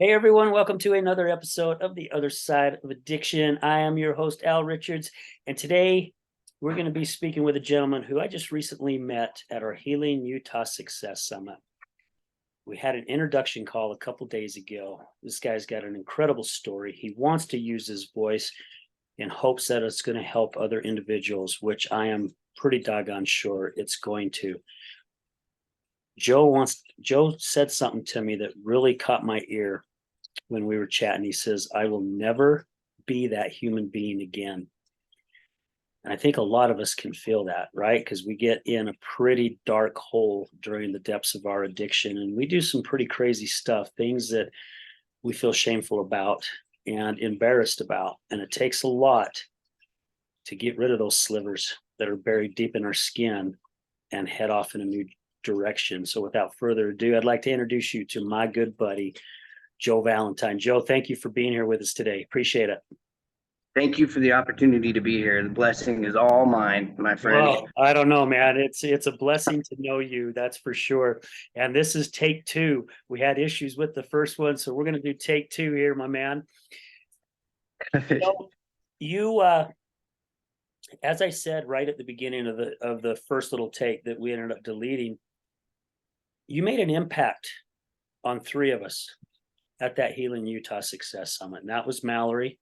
Hey everyone, welcome to another episode of The Other Side of Addiction. I am your host, Al Richards, and today we're going to be speaking with a gentleman who I just recently met at our Healing Utah Success Summit. We had an introduction call a couple days ago. This guy's got an incredible story. He wants to use his voice in hopes that it's going to help other individuals, which I am pretty doggone sure it's going to. Joe said something to me that really caught my ear when we were chatting. He says, I will never be that human being again. And I think a lot of us can feel that, right? Because we get in a pretty dark hole during the depths of our addiction, and we do some pretty crazy stuff, things that we feel shameful about and embarrassed about. And it takes a lot to get rid of those slivers that are buried deep in our skin and head off in a new direction. So without further ado, I'd like to introduce you to my good buddy, Joe Valentine. Joe, thank you for being here with us today. Appreciate it. Thank you for the opportunity to be here. The blessing is all mine, my friend. Well, I don't know, man. It's a blessing to know you, that's for sure. And this is take two. We had issues with the first one, so we're going to do take two here, my man. You know, you as I said right at the beginning of the first little take that we ended up deleting, you made an impact on three of us at that Healing Utah Success Summit. And that was Mallory,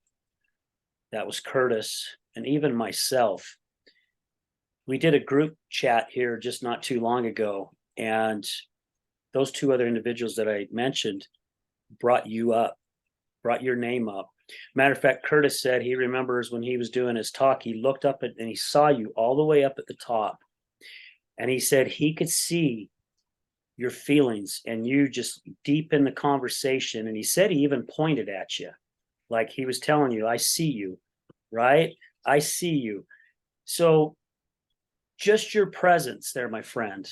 that was Curtis, and even myself. We did a group chat here just not too long ago, and those two other individuals that I mentioned brought you up, brought your name up. Matter of fact, Curtis said he remembers when he was doing his talk, he looked up and he saw you all the way up at the top. And he said he could see your feelings and you just deep in the conversation. And he said he even pointed at you, like he was telling you, I see you, right? I see you. So just your presence there, my friend,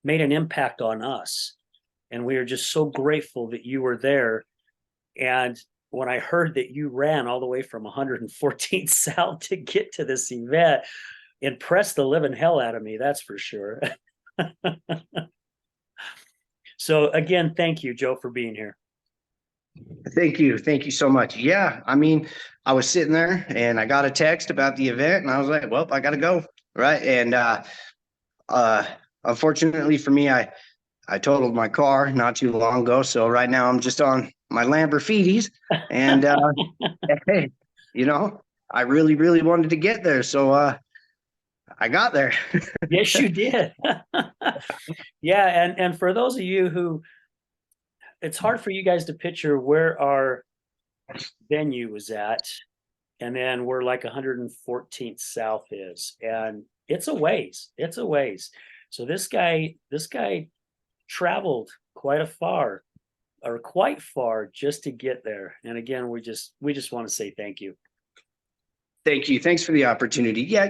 made an impact on us. And we are just so grateful that you were there. And when I heard that you ran all the way from 114th South to get to this event, impressed the living hell out of me, that's for sure. So again, thank you, Joe, for being here. Thank you. Thank you so much. Yeah, I mean, I was sitting there and I got a text about the event and I was like, well, I got to go. Right. And unfortunately for me, I totaled my car not too long ago. So right now I'm just on my Lamborghinis and hey, you know, I really, really wanted to get there. So I got there. Yes, you did. Yeah, and for those of you who, it's hard for you guys to picture where our venue was at, and then where like 114th South is, and it's a ways. It's a ways. So this guy traveled quite far just to get there. And again, we just want to say thank you. Thank you. Thanks for the opportunity. Yeah,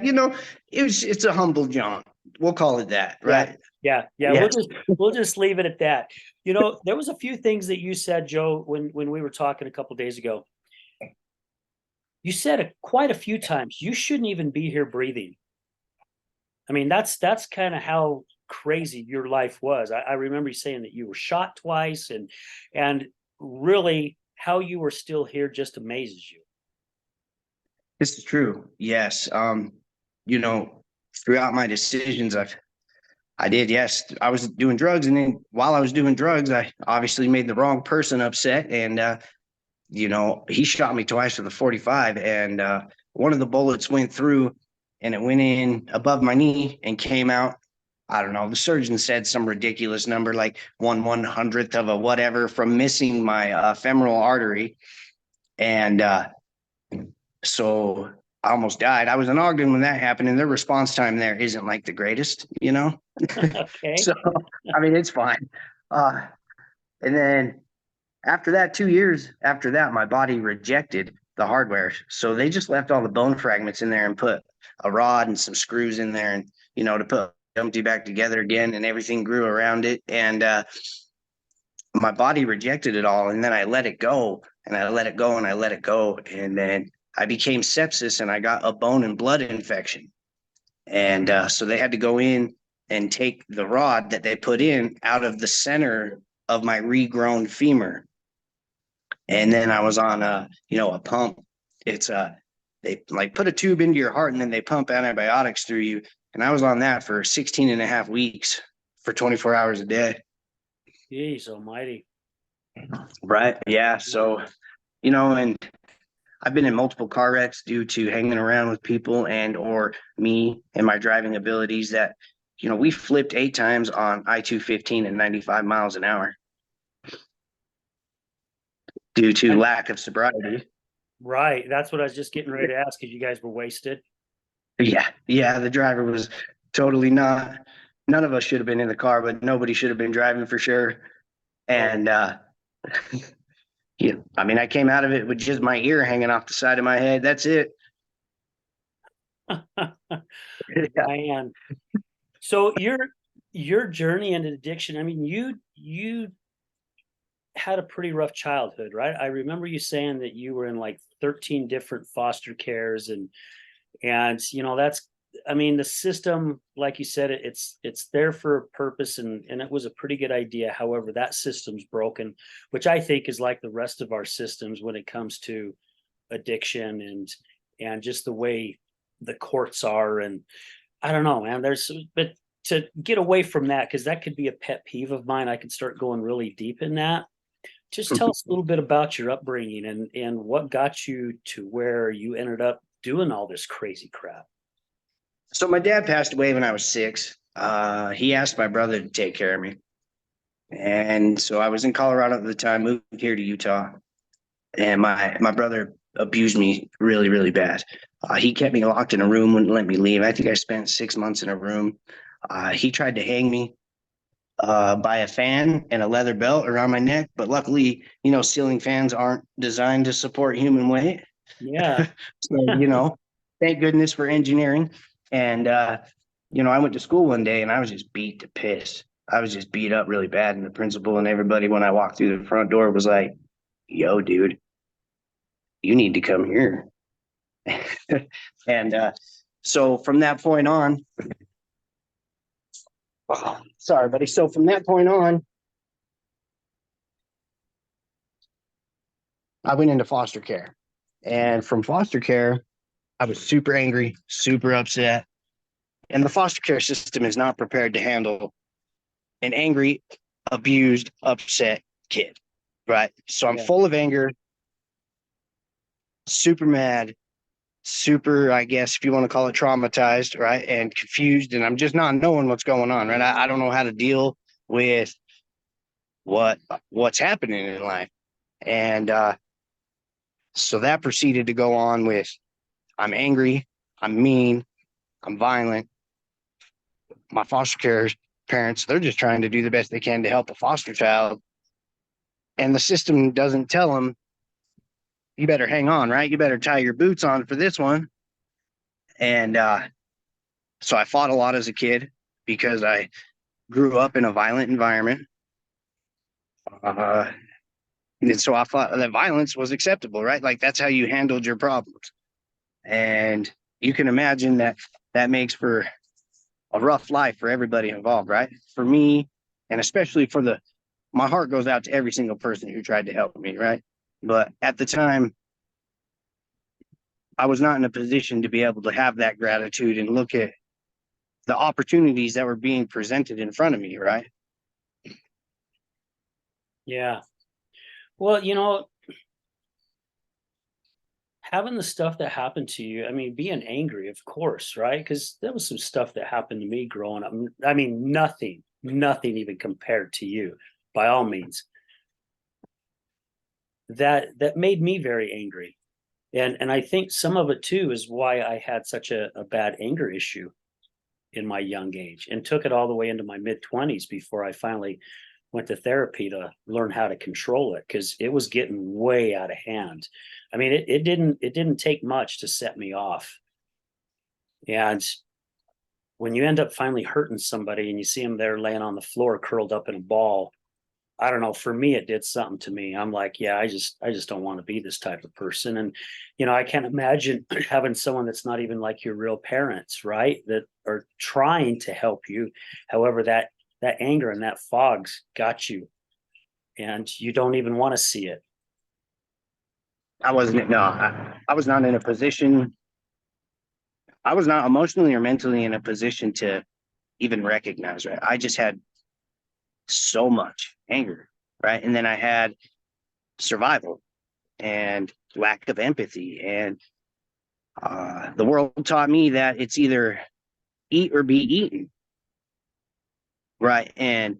it's a humble John. We'll call it that, Yeah, right? yeah. Yes. We'll just leave it at that. There was a few things that you said, Joe, when we were talking a couple days ago. You said it quite a few times. You shouldn't even be here breathing. I mean, that's kind of how crazy your life was. I remember you saying that you were shot twice, and really how you were still here just amazes you. This is true. Yes. You know, throughout my decisions, I did, yes, I was doing drugs. And then while I was doing drugs, I obviously made the wrong person upset. And he shot me twice with a 45. And one of the bullets went through and it went in above my knee and came out. I don't know. The surgeon said some ridiculous number, like 1/100th of a whatever, from missing my femoral artery. And so I almost died. I was in Ogden when that happened, and their response time there isn't like the greatest, you know? Okay. So, I mean, it's fine. Uh, and then after that, 2 years after that, my body rejected the hardware. So they just left all the bone fragments in there and put a rod and some screws in there and, to put empty back together again, and everything grew around it. And my body rejected it all. And then I let it go and I let it go and I let it go. And then I became sepsis and I got a bone and blood infection. And so they had to go in and take the rod that they put in out of the center of my regrown femur. And then I was on a pump. It's they like put a tube into your heart and then they pump antibiotics through you. And I was on that for 16 and a half weeks for 24 hours a day. Jeez almighty. Right. Yeah. So, and I've been in multiple car wrecks due to hanging around with people and or me and my driving abilities that, we flipped 8 times on I-215 at 95 miles an hour due to lack of sobriety. Right. That's what I was just getting ready to ask, because you guys were wasted. Yeah. Yeah. The driver was totally not, none of us should have been in the car, but nobody should have been driving for sure. And, yeah, I mean, I came out of it with just my ear hanging off the side of my head. That's it. Man. So your journey into addiction, I mean, you had a pretty rough childhood, right? I remember you saying that you were in like 13 different foster cares, and that's, I mean, the system, like you said, it's there for a purpose, and it was a pretty good idea. However, that system's broken, which I think is like the rest of our systems when it comes to addiction and just the way the courts are. And I don't know, man. But to get away from that, because that could be a pet peeve of mine, I could start going really deep in that. Just tell us a little bit about your upbringing and what got you to where you ended up doing all this crazy crap. So my dad passed away when I was 6. He asked my brother to take care of me. And so I was in Colorado at the time, moved here to Utah, and my brother abused me really, really bad. He kept me locked in a room, wouldn't let me leave. I think I spent 6 months in a room. He tried to hang me by a fan and a leather belt around my neck, but luckily, ceiling fans aren't designed to support human weight. Yeah. So, thank goodness for engineering. And I went to school one day and I was just beat to piss. I was just beat up really bad. And the principal and everybody, when I walked through the front door, was like, yo, dude, you need to come here. And so from that point on, oh, sorry, buddy. So from that point on, I went into foster care. And from foster care, I was super angry, super upset. And the foster care system is not prepared to handle an angry, abused, upset kid. Right. So I'm Yeah. full of anger, super mad, super, I guess, if you want to call it traumatized, right? And confused. And I'm just not knowing what's going on. Right. I don't know how to deal with what's happening in life. And so that proceeded to go on with I'm angry, I'm mean, I'm violent. My foster care parents, they're just trying to do the best they can to help a foster child. And the system doesn't tell them, you better hang on, right? You better tie your boots on for this one. And so I fought a lot as a kid because I grew up in a violent environment. And so I thought that violence was acceptable, right? Like that's how you handled your problems. And you can imagine that that makes for a rough life for everybody involved, right? For me, and especially my heart goes out to every single person who tried to help me, right? But at the time, I was not in a position to be able to have that gratitude and look at the opportunities that were being presented in front of me, right? Yeah. Well, having the stuff that happened to you, I mean, being angry, of course, right? Because there was some stuff that happened to me growing up. I mean, nothing even compared to you, by all means. That made me very angry. And I think some of it too is why I had such a bad anger issue in my young age, and took it all the way into my mid-20s before I finally went to therapy to learn how to control it, because it was getting way out of hand. I mean, it didn't take much to set me off. And when you end up finally hurting somebody and you see them there laying on the floor curled up in a ball, I don't know, for me it did something to me. I'm like, yeah, I just don't want to be this type of person. And I can't imagine having someone that's not even like your real parents, right? That are trying to help you. However, that anger and that fog's got you, and you don't even want to see it. I wasn't, no, I was not in a position, I was not emotionally or mentally in a position to even recognize, right? I just had so much anger, right? And then I had survival and lack of empathy. And the world taught me that it's either eat or be eaten, right? And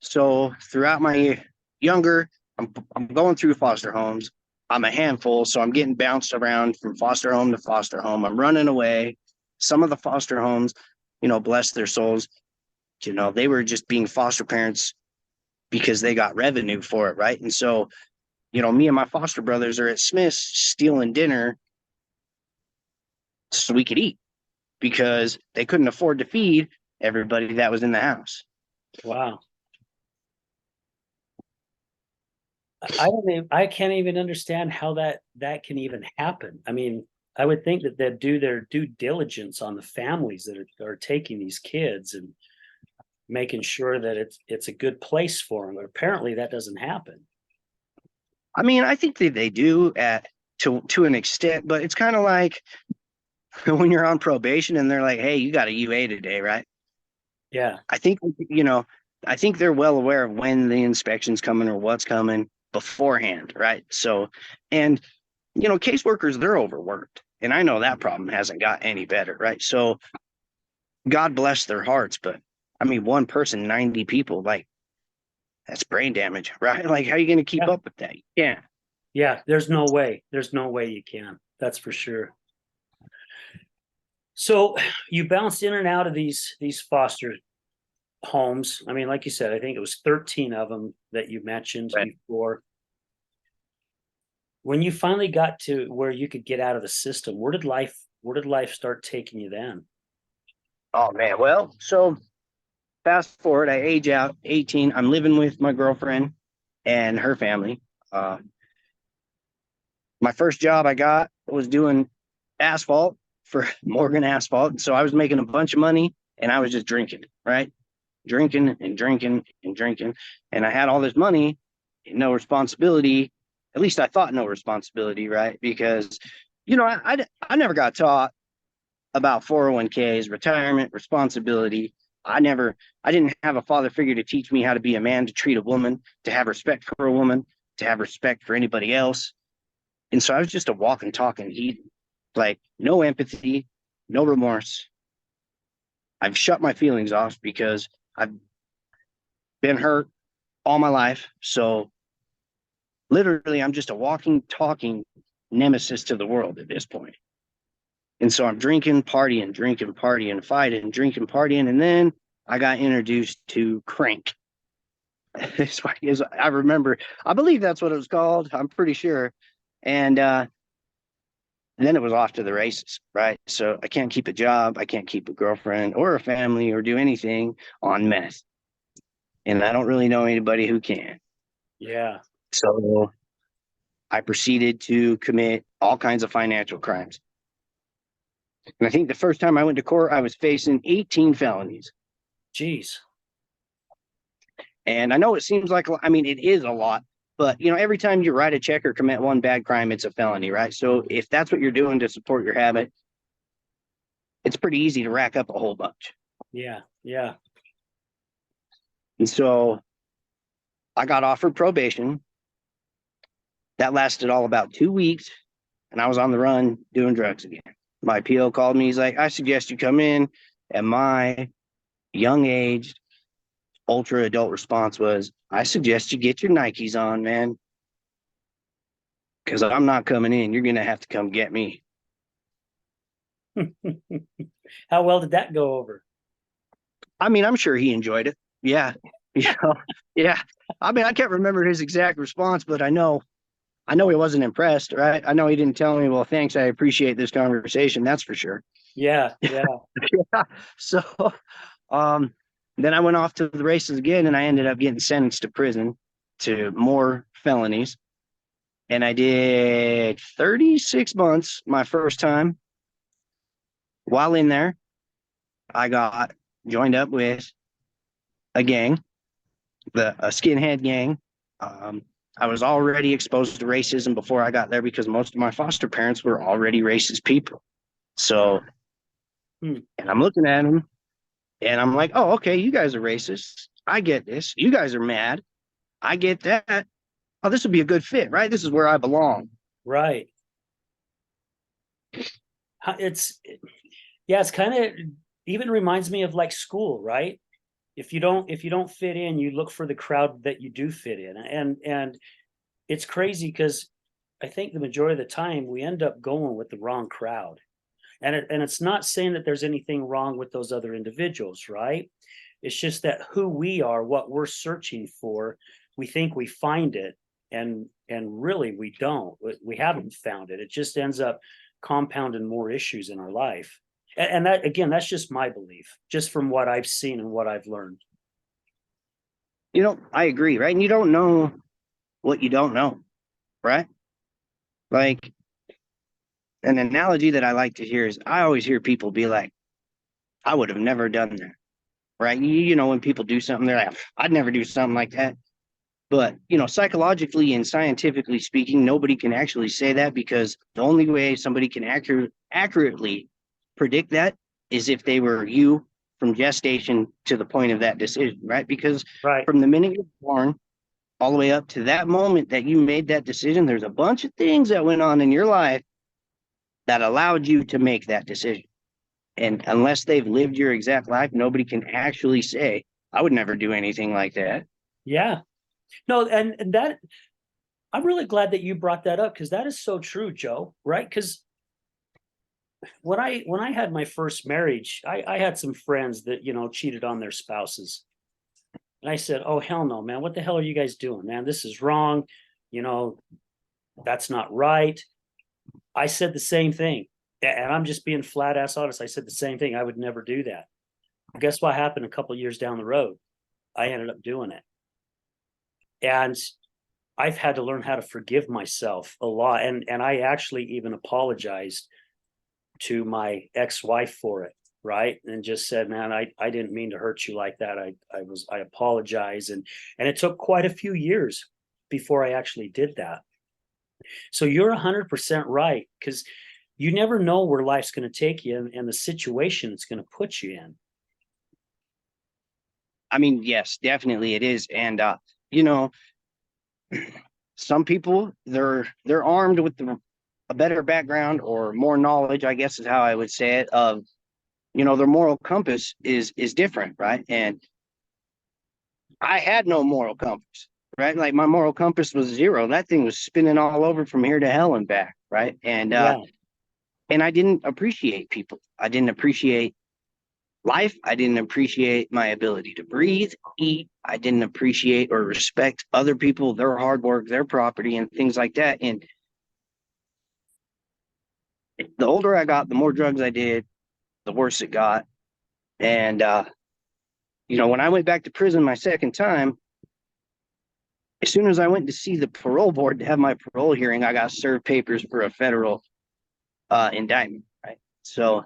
so throughout my younger, I'm going through foster homes. I'm a handful, so I'm getting bounced around from foster home to foster home. I'm running away. Some of the foster homes, bless their souls, they were just being foster parents because they got revenue for it, right? And so, me and my foster brothers are at Smith's stealing dinner so we could eat because they couldn't afford to feed everybody that was in the house. Wow. I can't even understand how that can even happen. I mean, I would think that they'd do their due diligence on the families that are taking these kids and making sure that it's a good place for them. But apparently that doesn't happen. I mean, I think that they do at to an extent, but it's kind of like when you're on probation and they're like, "Hey, you got a UA today, right?" Yeah. I think I think they're well aware of when the inspection's coming or what's coming beforehand, right? So, and caseworkers, they're overworked, and I know that problem hasn't got any better, right? So, God bless their hearts, but I mean, one person, 90 people, like that's brain damage, right? Like, how are you going to keep Yeah. up with that? Yeah. Yeah. There's no way. There's no way you can. That's for sure. So you bounced in and out of these foster homes. I mean, like you said, I think it was 13 of them that you mentioned Right. before. When you finally got to where you could get out of the system, where did life start taking you then? Oh man. Well, so fast forward, I age out 18. I'm living with my girlfriend and her family. Uh, my first job I got was doing asphalt for Morgan Asphalt. So I was making a bunch of money and I was just drinking, right? Drinking and drinking and drinking. And I had all this money, no responsibility. At least I thought no responsibility, right? Because, I never got taught about 401ks, retirement, responsibility. I didn't have a father figure to teach me how to be a man, to treat a woman, to have respect for a woman, to have respect for anybody else. And so I was just a walking, talking heathen, like no empathy, no remorse. I've shut my feelings off because I've been hurt all my life. So literally, I'm just a walking, talking nemesis to the world at this point. And so I'm drinking, partying, fighting, drinking, partying. And then I got introduced to crank. I remember, I believe that's what it was called. I'm pretty sure. And then it was off to the races, right? So I can't keep a job. I can't keep a girlfriend or a family or do anything on meth. And I don't really know anybody who can. Yeah. So I proceeded to commit all kinds of financial crimes. And I think the first time I went to court, I was facing 18 felonies. Geez. And I know it seems like, I mean, it is a lot, but every time you write a check or commit one bad crime, it's a felony, right? So if that's what you're doing to support your habit, it's pretty easy to rack up a whole bunch. Yeah. Yeah. And so I got offered probation. That lasted all about 2 weeks, and I was on the run doing drugs again. My PO called me. He's like, I suggest you come in. At my young age, ultra adult response was, I suggest you get your Nikes on, man, because I'm not coming in. You're going to have to come get me. How well did that go over? I mean, I'm sure he enjoyed it. Yeah. Yeah. I mean, I can't remember his exact response, but I know he wasn't impressed, right? I know he didn't tell me, well, thanks. I appreciate this conversation. That's for sure. Yeah. Yeah. Yeah. So, um, then I went off to the races again and I ended up getting sentenced to prison to more felonies. And I did 36 months my first time. While in there, I got joined up with a gang, a skinhead gang. I was already exposed to racism before I got there because most of my foster parents were already racist people. So, Hmm. and I'm looking at them and I'm like, oh, okay, you guys are racist. I get this. You guys are mad. I get that. Oh, this would be a good fit, right? This is where I belong. Right. It's yeah, it's kind of even reminds me of like school, right? If you don't fit in, you look for the crowd that you do fit in. And it's crazy because I think the majority of the time we end up going with the wrong crowd. And it's not saying that there's anything wrong with those other individuals, right? It's just that who we are, what we're searching for, we think we find it, and really we don't. We haven't found it. It just ends up compounding more issues in our life. And that again, that's just my belief, just from what I've seen and what I've learned. I agree, right? And you don't know what you don't know, right? Like an analogy that I like to hear is I always hear people be like, I would have never done that, right? When people do something, they're like, I'd never do something like that. But, psychologically and scientifically speaking, nobody can actually say that because the only way somebody can accurately predict that is if they were you from gestation to the point of that decision, right? Because Right. from the minute you're born all the way up to that moment that you made that decision, there's a bunch of things that went on in your life that allowed you to make that decision. And unless they've lived your exact life, nobody can actually say, I would never do anything like that. Yeah. No, and that I'm really glad that you brought that up because that is so true, Joe, right? Because when I had my first marriage, I had some friends that, cheated on their spouses. And I said, "Oh, hell no, man. What the hell are you guys doing, man? This is wrong. You know, that's not right." I said the same thing. And I'm just being flat ass honest. I said the same thing. I would never do that. Guess what happened a couple years down the road? I ended up doing it. And I've had to learn how to forgive myself a lot. And I actually even apologized to my ex-wife for it, right? And just said, man, I didn't mean to hurt you like that. I apologize. And it took quite a few years before I actually did that. So you're 100% right, because you never know where life's going to take you and the situation it's going to put you in. I mean, yes, definitely it is. And you know, some people they're armed with a better background or more knowledge, I guess is how I would say it, of their moral compass is different, right? And I had no moral compass, right? Like my moral compass was zero. That thing was spinning all over from here to hell and back, right? Yeah. And I didn't appreciate people. I didn't appreciate life. I didn't appreciate my ability to breathe, eat. I didn't appreciate or respect other people, their hard work, their property, and things like that. And the older I got, the more drugs I did, the worse it got. And when I went back to prison my second time, as soon as I went to see the parole board to have my parole hearing, I got served papers for a federal indictment. Right. So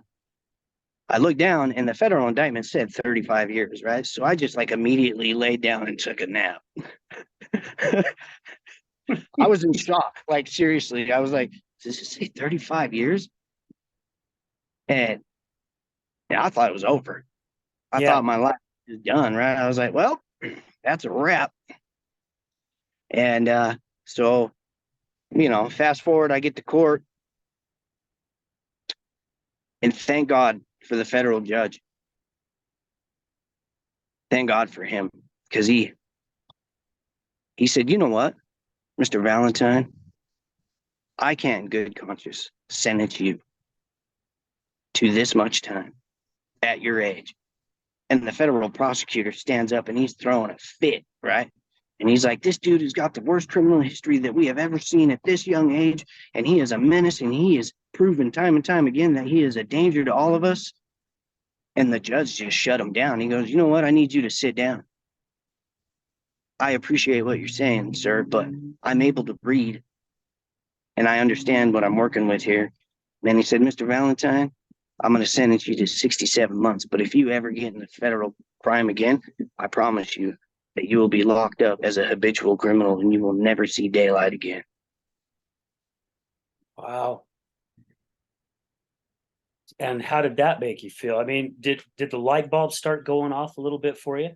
I looked down and the federal indictment said 35 years. Right. So I just like immediately laid down and took a nap. I was in shock. Like, seriously, I was like, does it say 35 years? And I thought it was over. I Yeah. thought my life was done. Right. I was like, well, that's a wrap. And so, fast forward, I get to court. And thank God for the federal judge. Thank God for him. Because he said, you know what, Mr. Valentine, I can't in good conscience sentence you to this much time at your age. And the federal prosecutor stands up and he's throwing a fit, right? And he's like, this dude has got the worst criminal history that we have ever seen at this young age. And he is a menace, and he has proven time and time again that he is a danger to all of us. And the judge just shut him down. He goes, you know what? I need you to sit down. I appreciate what you're saying, sir, but I'm able to read and I understand what I'm working with here. And then he said, Mr. Valentine, I'm going to sentence you to 67 months. But if you ever get in a federal crime again, I promise you, that you will be locked up as a habitual criminal and you will never see daylight again. Wow. And how did that make you feel? I mean, did the light bulb start going off a little bit for you?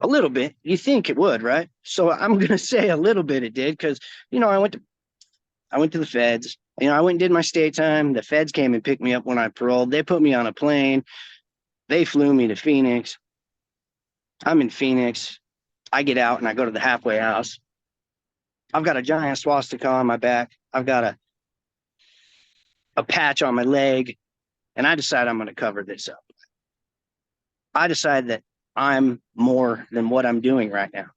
A little bit. You think it would, right? So I'm gonna say a little bit it did because I went to the feds. I went and did my stay time. The feds came and picked me up when I paroled. They put me on a plane. They flew me to Phoenix. I'm in Phoenix. I get out and I go to the halfway house. I've got a giant swastika on my back. I've got a patch on my leg, and I decide I'm going to cover this up. I decide that I'm more than what I'm doing right now.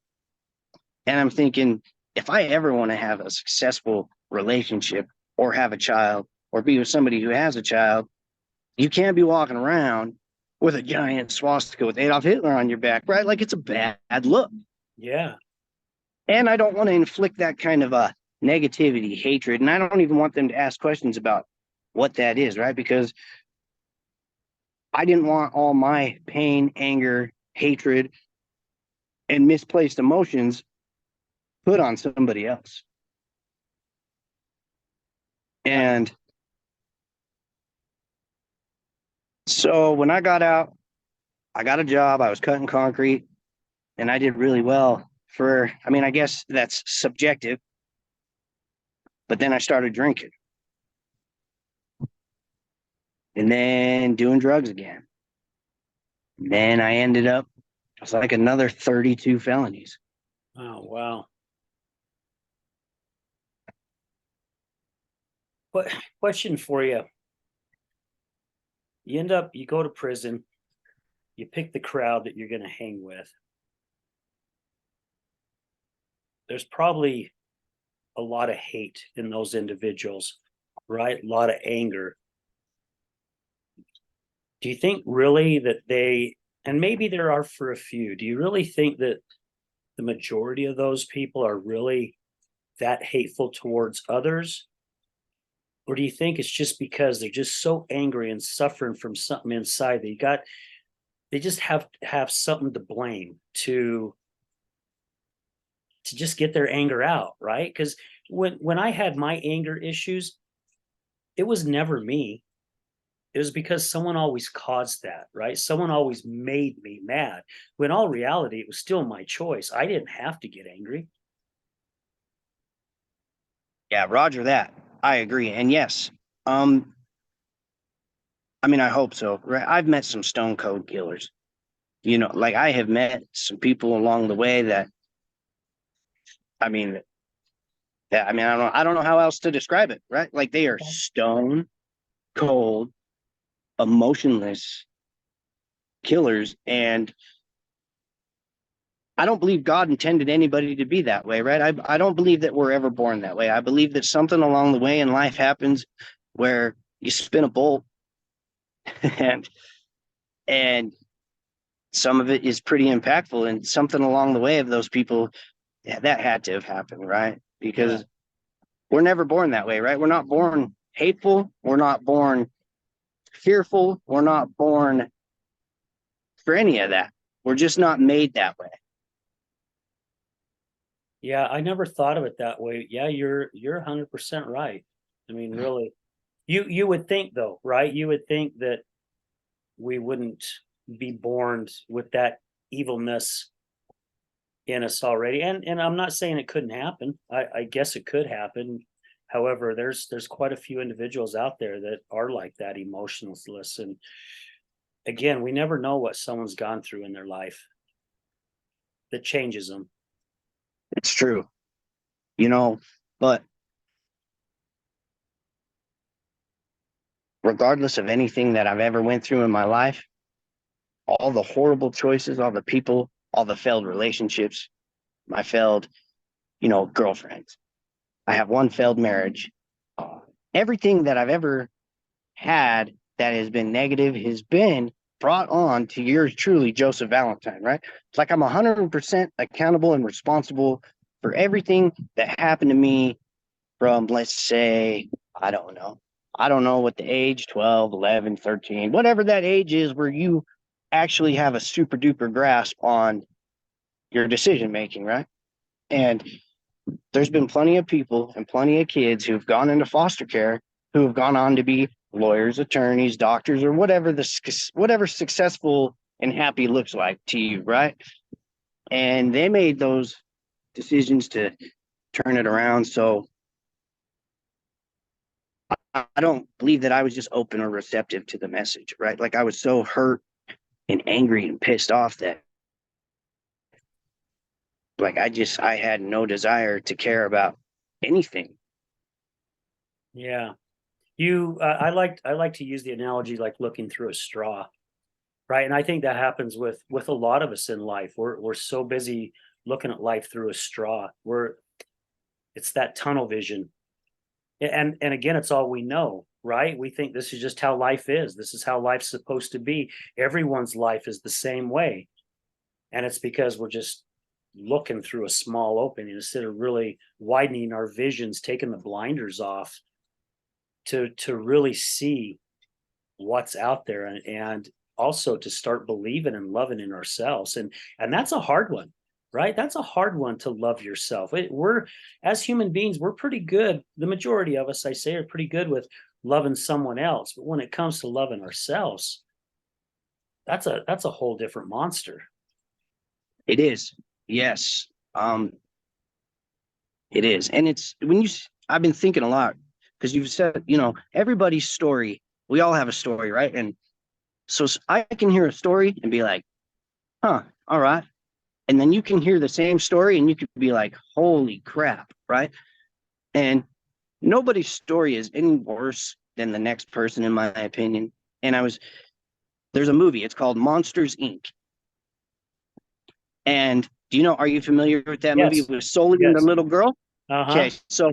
And I'm thinking, if I ever want to have a successful relationship or have a child or be with somebody who has a child, you can't be walking around with a giant swastika with Adolf Hitler on your back, right? Like, it's a bad look. Yeah. And I don't want to inflict that kind of a negativity, hatred. And I don't even want them to ask questions about what that is, right? Because I didn't want all my pain, anger, hatred, and misplaced emotions put on somebody else. And so when I got out, I got a job. I was cutting concrete and I did really well I guess that's subjective. But then I started drinking and then doing drugs again. Then I ended up, it was like another 32 felonies. Oh, wow. Question for you. You go to prison, you pick the crowd that you're going to hang with. There's probably a lot of hate in those individuals, right? A lot of anger. Do you think really that and maybe there are for a few, do you really think that the majority of those people are really that hateful towards others? Or do you think it's just because they're just so angry and suffering from something inside they just have something to blame to just get their anger out, right? Because when I had my anger issues, it was never me. It was because someone always caused that, right? Someone always made me mad. When all reality, it was still my choice. I didn't have to get angry. Yeah, Roger that. I agree. And yes, I hope so. Right? I've met some stone cold killers. Like I have met some people along the way that, I mean, I don't know how else to describe it, right? Like they are stone cold, emotionless killers. And I don't believe God intended anybody to be that way, right? I don't believe that we're ever born that way. I believe that something along the way in life happens where you spin a bolt and and some of it is pretty impactful, and something along the way of those people, yeah, that had to have happened, right? Because we're never born that way, right? We're not born hateful. We're not born fearful. We're not born for any of that. We're just not made that way. Yeah, I never thought of it that way. Yeah, you're 100% right. I mean, really, you would think though, right? You would think that we wouldn't be born with that evilness in us already. And I'm not saying it couldn't happen. I guess it could happen. However, there's quite a few individuals out there that are like that, emotionless. And again, we never know what someone's gone through in their life that changes them. It's true, but regardless of anything that I've ever went through in my life, all the horrible choices, all the people, all the failed relationships, my failed, girlfriends. I have one failed marriage. Everything that I've ever had that has been negative has been brought on to yours truly, Joseph Valentine, right? It's like I'm 100% accountable and responsible for everything that happened to me from, let's say, I don't know. I don't know what the age, 12, 11, 13, whatever that age is where you actually have a super duper grasp on your decision making, right? And there's been plenty of people and plenty of kids who've gone into foster care who have gone on to be lawyers, attorneys, doctors, or whatever successful and happy looks like to you, right? And they made those decisions to turn it around. So I don't believe that I was just open or receptive to the message, right? Like I was so hurt and angry and pissed off that like I had no desire to care about anything. Yeah. I like to use the analogy like looking through a straw, right? And I think that happens with a lot of us in life. We're so busy looking at life through a straw. It's that tunnel vision. And again, it's all we know, right? We think this is just how life is. This is how life's supposed to be. Everyone's life is the same way. And it's because we're just looking through a small opening instead of really widening our visions, taking the blinders off to really see what's out there, and also to start believing and loving in ourselves. And that's a hard one, right? That's a hard one, to love yourself. We're, as human beings, we're pretty good. The majority of us, I say, are pretty good with loving someone else, but when it comes to loving ourselves, that's a whole different monster. It is. Yes. It is. And it's when I've been thinking a lot because you've said, everybody's story, we all have a story, right? And so I can hear a story and be like, huh, all right. And then you can hear the same story and you could be like, holy crap, right? And nobody's story is any worse than the next person, in my opinion. And there's a movie, it's called Monsters Inc. And are you familiar with that movie Yes. with Sully and the Yes. little girl? Uh-huh. Okay, so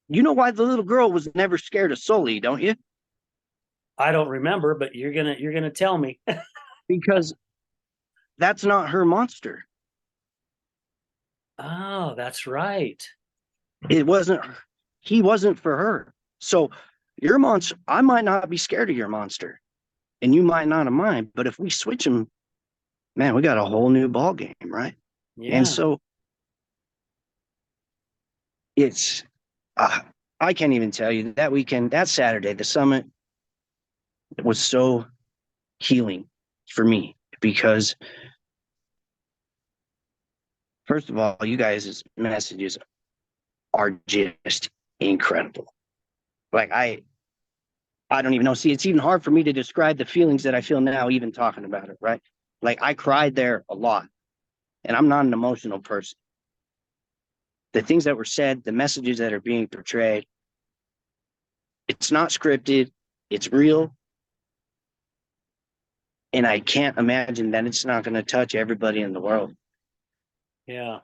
you know why the little girl was never scared of Sully, don't you? I don't remember, but you're gonna tell me. Because that's not her monster. Oh, that's right. It wasn't, he wasn't for her. So your monster, I might not be scared of your monster, and you might not of mine. But if we switch them, man, we got a whole new ball game, right? And Yeah. so it's, I can't even tell you that weekend, that Saturday, the summit was so healing for me because, first of all, you guys' messages are just incredible. Like I don't even know. See, it's even hard for me to describe the feelings that I feel now, even talking about it, right? Like I cried there a lot, and I'm not an emotional person. The things that were said, the messages that are being portrayed, it's not scripted, it's real. And I can't imagine that it's not going to touch everybody in the world. Yeah.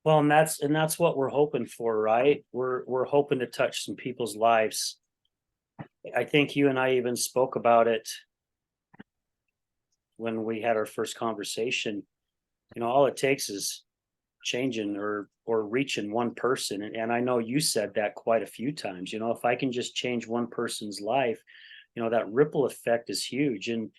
Well, and that's what we're hoping for, right? We're hoping to touch some people's lives. I think you and I even spoke about it when we had our first conversation. All it takes is changing or reaching one person. And I know you said that quite a few times. If I can just change one person's life, that ripple effect is huge. And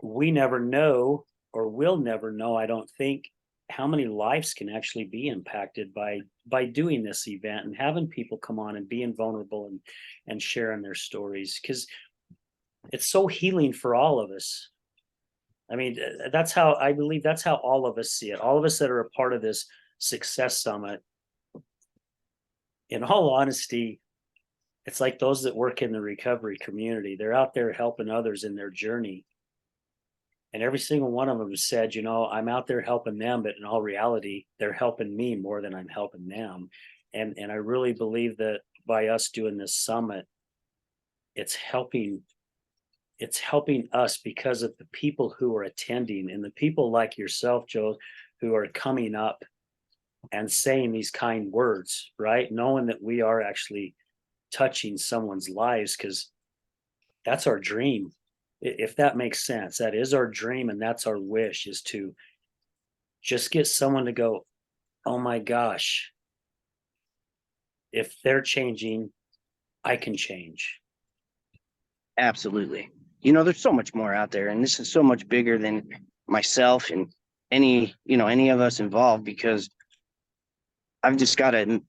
we never know, or will never know, I don't think, how many lives can actually be impacted by doing this event and having people come on and being vulnerable and sharing their stories, because it's so healing for all of us. I mean, that's how I believe, that's how all of us see it. All of us that are a part of this success summit, in all honesty, it's like those that work in the recovery community. They're out there helping others in their journey. And every single one of them has said, I'm out there helping them, but in all reality, they're helping me more than I'm helping them. And I really believe that by us doing this summit, it's helping it's helping us because of the people who are attending, and the people like yourself, Joe, who are coming up and saying these kind words, right? Knowing that we are actually touching someone's lives, because that's our dream. If that makes sense, that is our dream, and that's our wish, is to just get someone to go, oh my gosh, if they're changing, I can change. Absolutely. There's so much more out there, and this is so much bigger than myself and any of us involved, because I've just got to,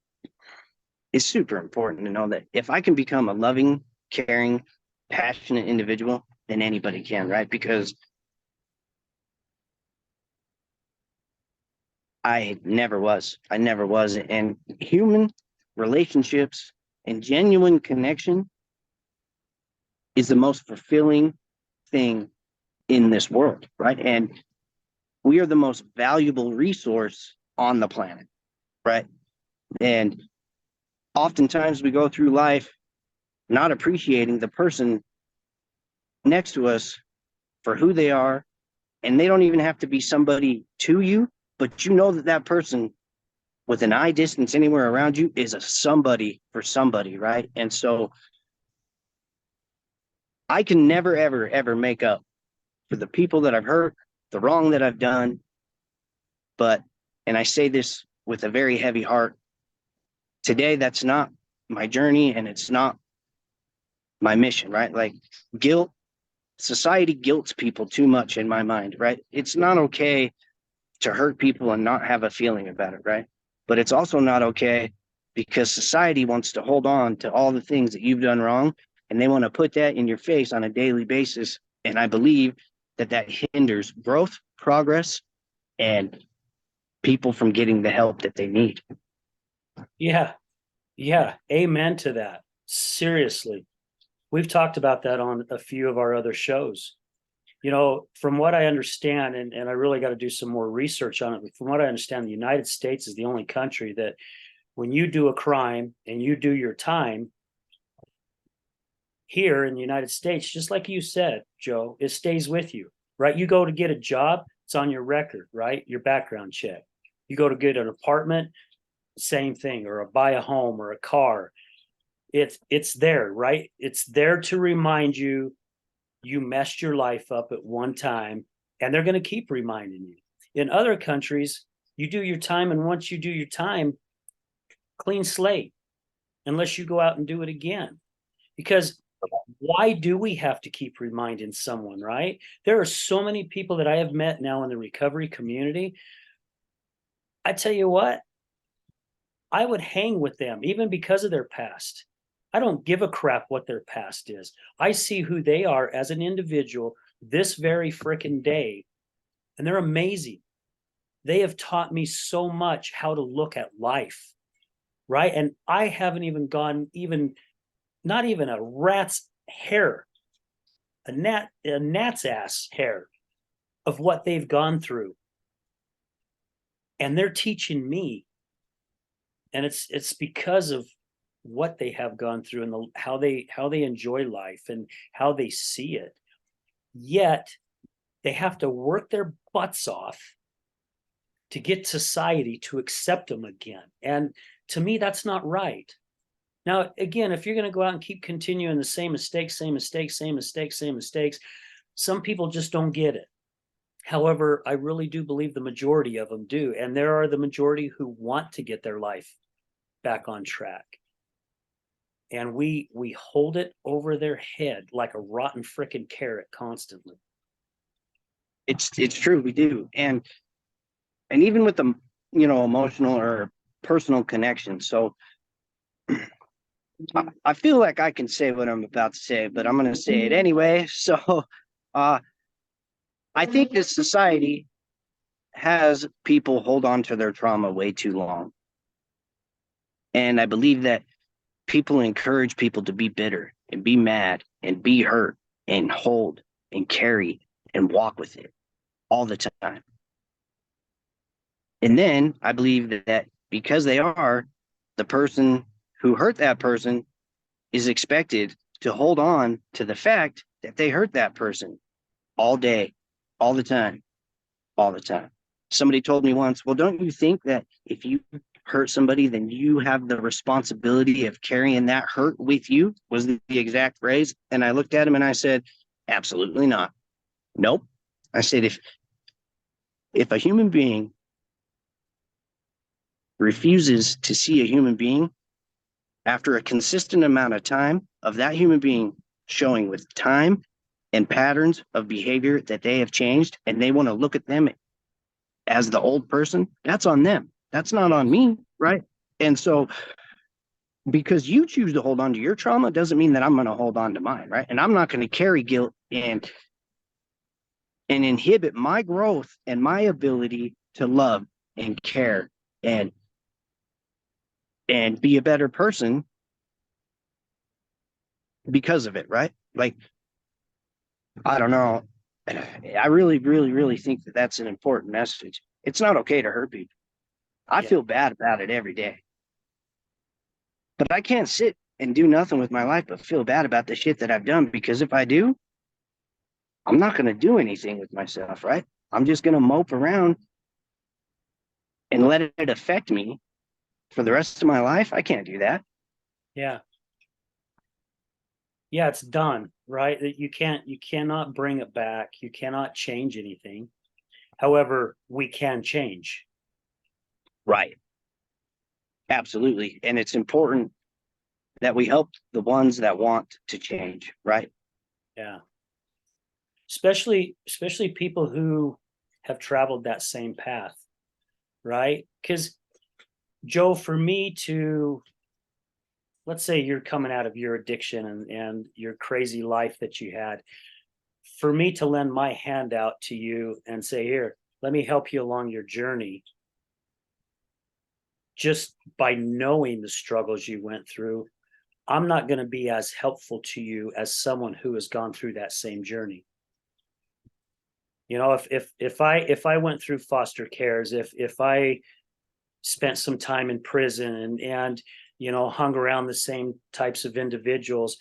it's super important to know that if I can become a loving, caring, passionate individual, then anybody can, right? Because I never was. I never was. And human relationships and genuine connection is the most fulfilling thing in this world, right? And we are the most valuable resource on the planet, right? And oftentimes we go through life not appreciating the person next to us for who they are. And they don't even have to be somebody to you, but you know that that person with an eye distance anywhere around you is a somebody for somebody, right? And so I can never, ever, ever make up for the people that I've hurt, the wrong that I've done. But, and I say this with a very heavy heart, today that's not my journey and it's not my mission, right? Like guilt, society guilts people too much in my mind, right? It's not okay to hurt people and not have a feeling about it, right? But it's also not okay because society wants to hold on to all the things that you've done wrong, and they want to put that in your face on a daily basis. And I believe that that hinders growth, progress, and people from getting the help that they need. Yeah. Yeah. Amen to that. Seriously. We've talked about that on a few of our other shows. You know, from what I understand, and I really got to do some more research on it, but from what I understand, the United States is the only country that when you do a crime and you do your time here in the United States, just like you said, Joe, it stays with you, right? You go to get a job, it's on your record, right? Your background check. You go to get an apartment, same thing, or buy a home or a car. It's there, right? It's there to remind you you messed your life up at one time, and they're going to keep reminding you. In other countries, you do your time, and once you do your time, clean slate, unless you go out and do it again. Because why do we have to keep reminding someone, right? There are so many people that I have met now in the recovery community. I tell you what, I would hang with them even because of their past. I don't give a crap what their past is. I see who they are as an individual this very freaking day, and they're amazing. They have taught me so much how to look at life, right? And I haven't even gone not even a rat's hair, a gnat's ass hair of what they've gone through. And they're teaching me. And it's because of what they have gone through and how they enjoy life and how they see it. Yet they have to work their butts off to get society to accept them again. And to me, that's not right. Now, again, if you're going to go out and keep continuing the same mistakes, some people just don't get it. However, I really do believe the majority of them do. And there are the majority who want to get their life back on track. And we hold it over their head like a rotten frickin' carrot constantly. It's true, we do. And even with the emotional or personal connection. So I feel like I can say what I'm about to say, but I'm going to say it anyway. So I think this society has people hold on to their trauma way too long. And I believe that people encourage people to be bitter and be mad and be hurt and hold and carry and walk with it all the time. And then I believe that because they are, the person who hurt that person is expected to hold on to the fact that they hurt that person all day, all the time, all the time. Somebody told me once, well, don't you think that if you hurt somebody, then you have the responsibility of carrying that hurt with you, was the exact phrase. And I looked at him and I said, absolutely not. Nope. I said, if a human being refuses to see a human being after a consistent amount of time of that human being showing with time and patterns of behavior that they have changed, and they want to look at them as the old person, that's on them. That's not on me, right? And so because you choose to hold on to your trauma doesn't mean that I'm going to hold on to mine, right? And I'm not going to carry guilt and inhibit my growth and my ability to love and care and be a better person because of it, right? Like, I don't know. I really, really, really think that that's an important message. It's not okay to hurt people. I Yeah. feel bad about it every day. But I can't sit and do nothing with my life but feel bad about the shit that I've done, because if I do, I'm not going to do anything with myself, right? I'm just going to mope around and let it affect me for the rest of my life. I can't do that. Yeah. Yeah, it's done, right? That you cannot bring it back. You cannot change anything. However, we can change. Right. Absolutely. And it's important that we help the ones that want to change, right? Yeah. Especially people who have traveled that same path, right? Because Joe, for me to, let's say you're coming out of your addiction and your crazy life that you had, for me to lend my hand out to you and say, here, let me help you along your journey, just by knowing the struggles you went through, I'm not going to be as helpful to you as someone who has gone through that same journey. You know, if I went through foster cares, if I spent some time in prison and hung around the same types of individuals,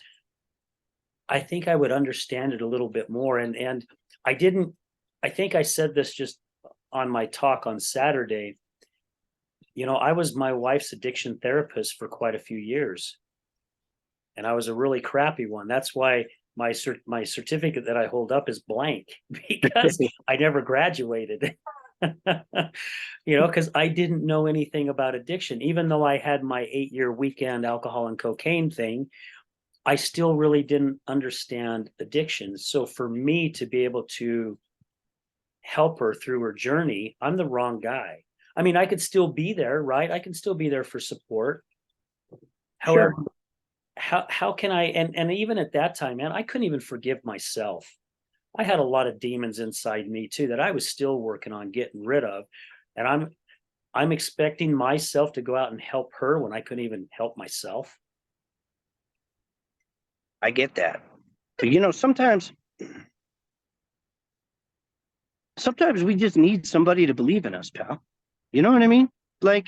I think I would understand it a little bit more. And I didn't. I think I said this just on my talk on Saturday. I was my wife's addiction therapist for quite a few years, and I was a really crappy one. That's why my certificate that I hold up is blank because I never graduated. Because I didn't know anything about addiction. Even though I had my 8-year weekend alcohol and cocaine thing, I still really didn't understand addiction. So for me to be able to help her through her journey, I'm the wrong guy. I mean, I could still be there, right? I can still be there for support. However, Sure. how can I, and even at that time, man, I couldn't even forgive myself. I had a lot of demons inside me too that I was still working on getting rid of. And I'm expecting myself to go out and help her when I couldn't even help myself. I get that. But sometimes we just need somebody to believe in us, pal. You know what I mean? Like,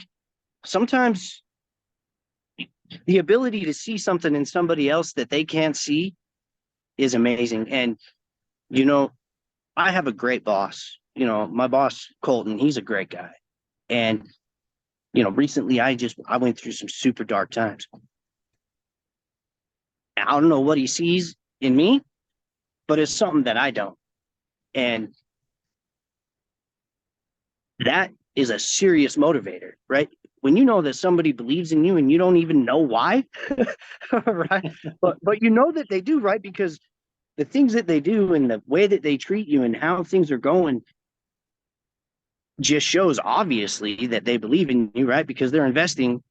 sometimes the ability to see something in somebody else that they can't see is amazing. And, you know, I have a great boss. My boss, Colton, he's a great guy. And, recently I went through some super dark times. I don't know what he sees in me, but it's something that I don't. And that is a serious motivator, right? When you know that somebody believes in you and you don't even know why, right? But you know that they do, right? Because the things that they do and the way that they treat you and how things are going just shows obviously that they believe in you, right? Because they're investing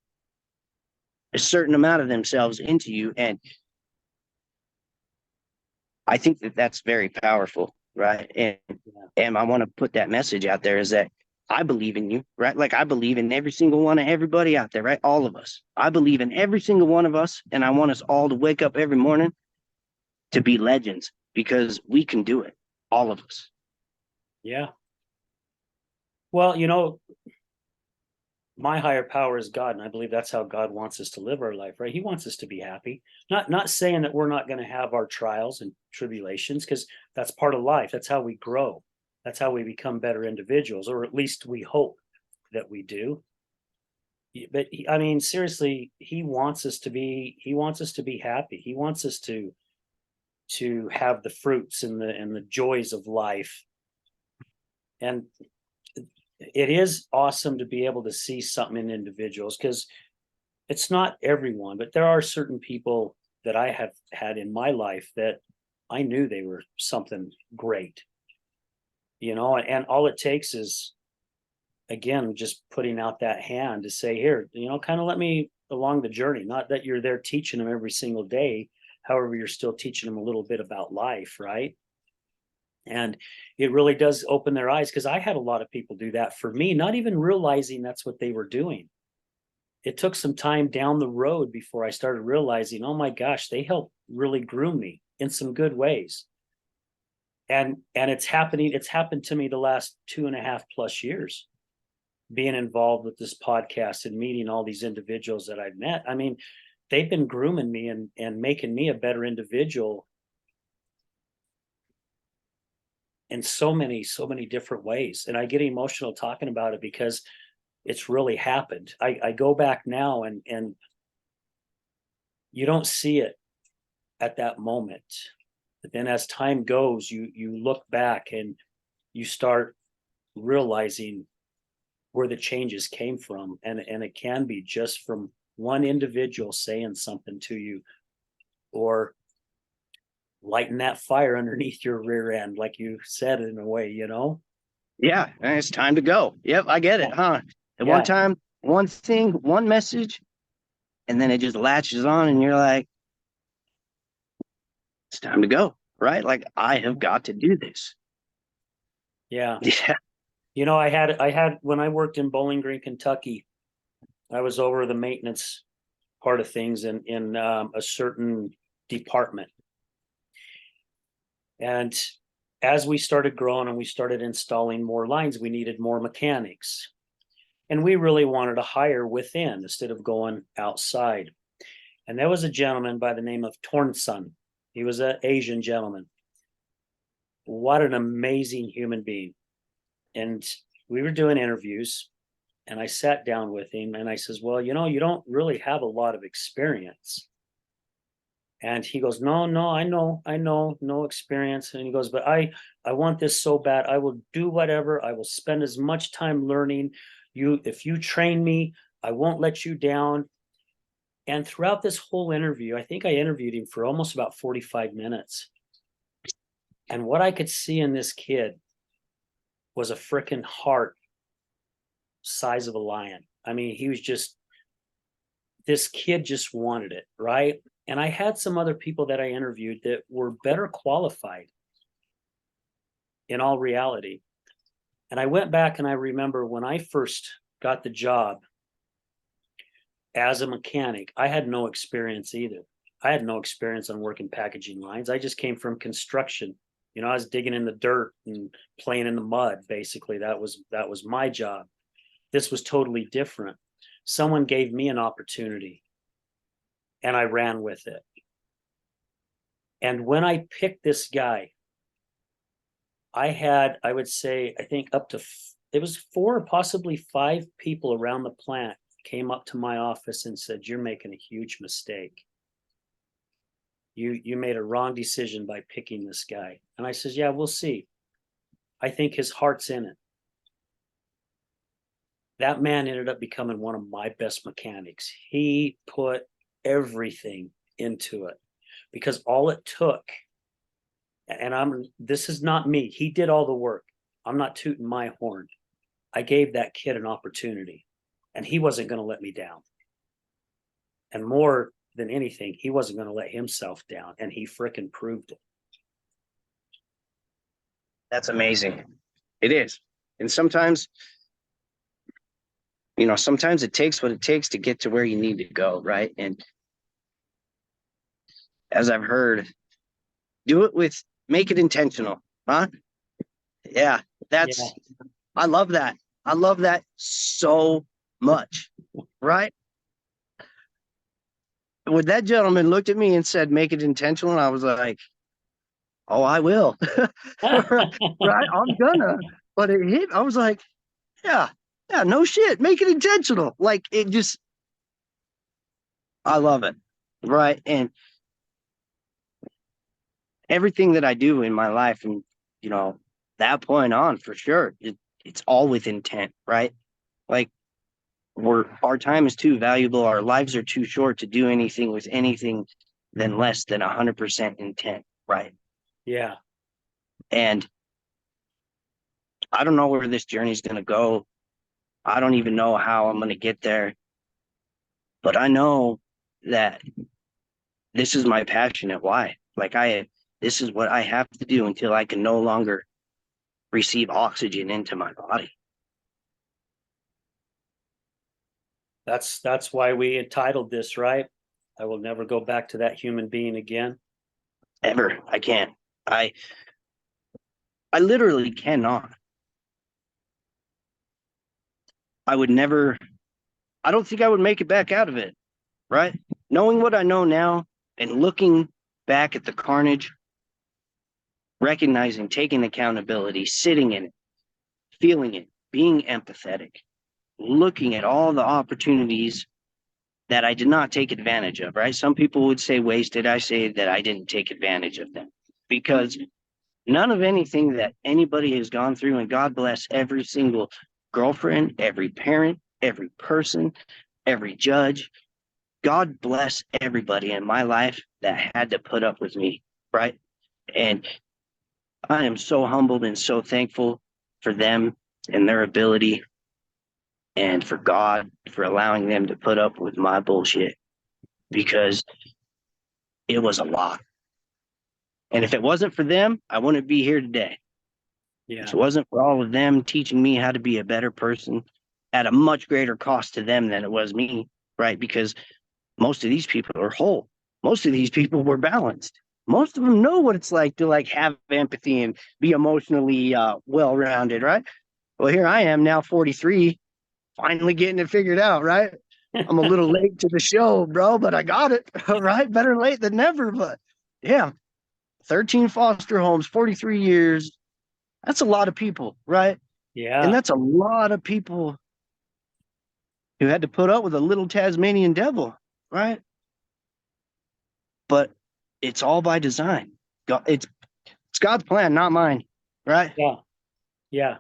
a certain amount of themselves into you. And I think that that's very powerful, right? And I want to put that message out there is that I believe in you, right? Like, I believe in every single one of everybody out there, right? All of us. I believe in every single one of us, and I want us all to wake up every morning to be legends, because we can do it, all of us. Yeah. Well, my higher power is God, and I believe that's how God wants us to live our life, right? He wants us to be happy. Not saying that we're not going to have our trials and tribulations, because that's part of life. That's how we grow. That's how we become better individuals, or at least we hope that we do. But I mean, seriously, he wants us to be happy. He wants us to have the fruits and the joys of life. And it is awesome to be able to see something in individuals, because it's not everyone, but there are certain people that I have had in my life that I knew they were something great, and all it takes is, again, just putting out that hand to say, here, kind of let me along the journey. Not that you're there teaching them every single day. However, you're still teaching them a little bit about life, right? And it really does open their eyes, because I had a lot of people do that for me, not even realizing that's what they were doing. It took some time down the road before I started realizing, oh my gosh, they helped really groom me in some good ways. And it's happened to me the last 2.5+ years, being involved with this podcast and meeting all these individuals that I've met. I mean, they've been grooming me and making me a better individual in so many different ways. And I get emotional talking about it because it's really happened. I go back now, and you don't see it at that moment. But then as time goes, you look back and you start realizing where the changes came from. And it can be just from one individual saying something to you, or lighting that fire underneath your rear end, like you said, in a way, Yeah, and it's time to go. Yep, I get it, huh? At Yeah. one time, one thing, one message, and then it just latches on, and you're like, it's time to go, right? Like, I have got to do this. Yeah. Yeah. I had when I worked in Bowling Green, Kentucky, I was over the maintenance part of things in a certain department. And as we started growing and we started installing more lines, we needed more mechanics. And we really wanted to hire within instead of going outside. And there was a gentleman by the name of Tornson. He was an Asian gentleman. What an amazing human being. And we were doing interviews, and I sat down with him and I says, well, you don't really have a lot of experience. And he goes, no, I know, no experience. And he goes, but I want this so bad. I will do whatever. I will spend as much time learning. If you train me, I won't let you down. And throughout this whole interview, I think I interviewed him for almost about 45 minutes. And what I could see in this kid was a freaking heart size of a lion. I mean, this kid just wanted it, right? And I had some other people that I interviewed that were better qualified in all reality. And I went back and I remember when I first got the job as a mechanic, I had no experience either. I had no experience on working packaging lines. I just came from construction. I was digging in the dirt and playing in the mud. Basically, that was my job. This was totally different. Someone gave me an opportunity and I ran with it. And when I picked this guy, I would say, I think up to, it was 4 or possibly 5 people around the plant came up to my office and said, you're making a huge mistake. You made a wrong decision by picking this guy. And I says, yeah, we'll see. I think his heart's in it. That man ended up becoming one of my best mechanics. He put everything into it, because all it took, and this is not me, he did all the work. I'm not tooting my horn. I gave that kid an opportunity, and he wasn't going to let me down. And more than anything, he wasn't going to let himself down, and he frickin' proved it. That's amazing. It is. And sometimes it takes what it takes to get to where you need to go, right? And as I've heard, make it intentional, huh? Yeah, Yeah. I love that. I love that so much, right? When that gentleman looked at me and said, make it intentional, I was like, oh, I will. Right? I'm gonna. But it hit, I was like, yeah, no shit, make it intentional. Like, I love it. Right. And everything that I do in my life, and that point on, for sure, it's all with intent, right? Like, our time is too valuable, our lives are too short to do anything with anything than less than 100% intent, right? Yeah. And I don't know where this journey is going to go. I don't even know how I'm going to get there, but I know that this is my passionate why. This is what I have to do until I can no longer receive oxygen into my body. That's why we entitled this, right? I will never go back to that human being again. Ever. I can't. I I literally cannot. I would never, I don't think I would make it back out of it, right? Knowing what I know now and looking back at the carnage, recognizing, taking accountability, sitting in it, feeling it, being empathetic, looking at all the opportunities that I did not take advantage of, right? Some people would say wasted. I say that I didn't take advantage of them because none of anything that anybody has gone through, and God bless every single girlfriend, every parent, every person, every judge. God bless everybody in my life that had to put up with me, right? And I am so humbled and so thankful for them and their ability, and for God for allowing them to put up with my bullshit, because it was a lot. And if it wasn't for them, I wouldn't be here today. Yeah. If it wasn't for all of them teaching me how to be a better person at a much greater cost to them than it was me, right? Because most of these people are whole. Most of these people were balanced. Most of them know what it's like to have empathy and be emotionally well-rounded, right? Well, here I am now, 43, finally getting it figured out, right? I'm a little late to the show, bro, but I got it, right? Better late than never, but yeah, 13 foster homes, 43 years. That's a lot of people, right? And Yeah. that's a lot of people who had to put up with a little Tasmanian devil, right? But it's all by design. It's God's plan, not mine, right? Yeah. Yeah.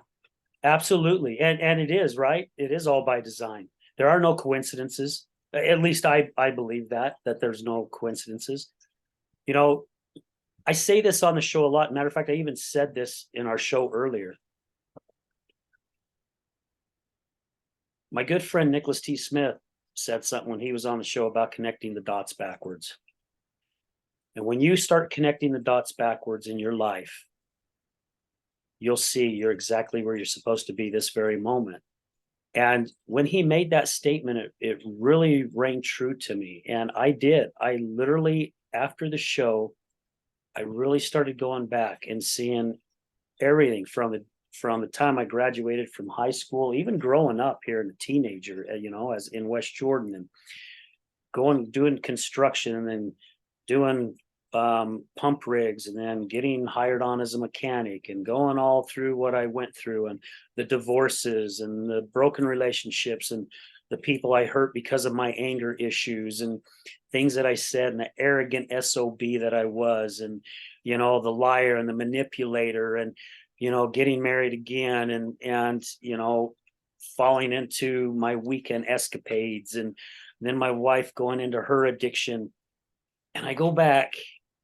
Absolutely. And it is, right? It is all by design. There are no coincidences. At least I believe that there's no coincidences. You know, I say this on the show a lot. Matter of fact, I even said this in our show earlier. My good friend Nicholas T. Smith said something when he was on the show about connecting the dots backwards. And when you start connecting the dots backwards in your life, you'll see you're exactly where you're supposed to be this very moment. And when he made that statement, it really rang true to me. And I did. I literally, after the show, I really started going back and seeing everything from the time I graduated from high school, even growing up here in a teenager, as in West Jordan, and doing construction, and then doing pump rigs, and then getting hired on as a mechanic, and going all through what I went through, and the divorces and the broken relationships, and the people I hurt because of my anger issues, and things that I said, and the arrogant SOB that I was, and the liar and the manipulator, and getting married again, and falling into my weekend escapades, and then my wife going into her addiction. And I go back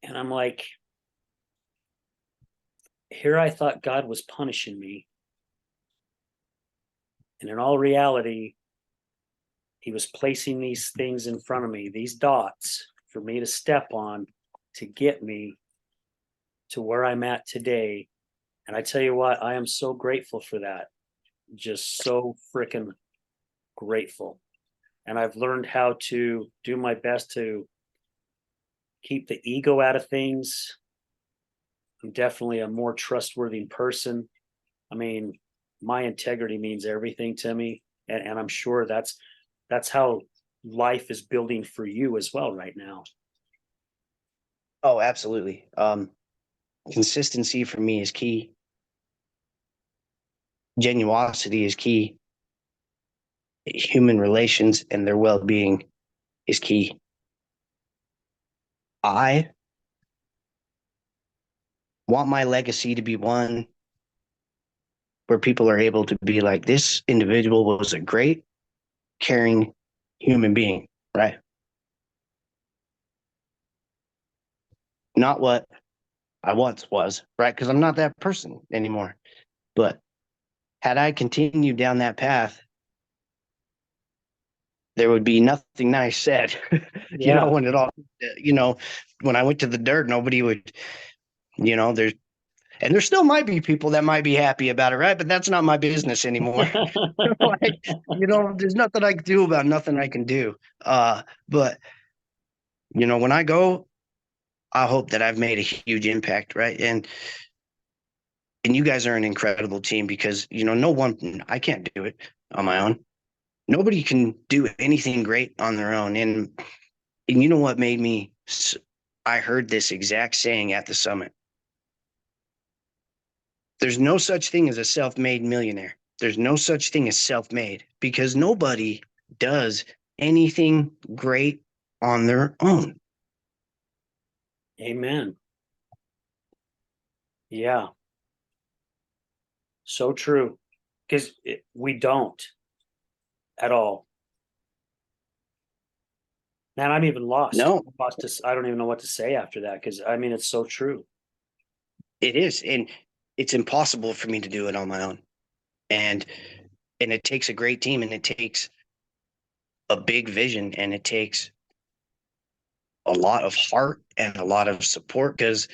and I'm like, here I thought God was punishing me. And in all reality, he was placing these things in front of me, these dots for me to step on, to get me to where I'm at today. And I tell you what, I am so grateful for that. Just so freaking grateful. And I've learned how to do my best to keep the ego out of things. I'm definitely a more trustworthy person. I mean, my integrity means everything to me. And I'm sure that's how life is building for you as well right now. Oh, absolutely. Consistency for me is key. Genuosity is key. Human relations and their well-being is key. I want my legacy to be one where people are able to be like, this individual was a great, caring human being, right? Not what I once was, right? Because I'm not that person anymore. But had I continued down that path, there would be nothing nice said. Yeah. When it all, you know, when I went to the dirt, nobody would, there's, and there still might be people that might be happy about it, right? But that's not my business anymore. Like, there's nothing I can do about nothing I can do. But when I go, I hope that I've made a huge impact, right? And you guys are an incredible team because no one, I can't do it on my own. Nobody can do anything great on their own. And you know what made me, I heard this exact saying at the summit. There's no such thing as a self-made millionaire. There's no such thing as self-made because nobody does anything great on their own. Amen. Yeah. So true. Because we don't at all. Man, I'm even lost. No, I don't even know what to say after that because I mean, it's so true. it is. And it's impossible for me to do it on my own. And it takes a great team and it takes a big vision and it takes a lot of heart and a lot of support because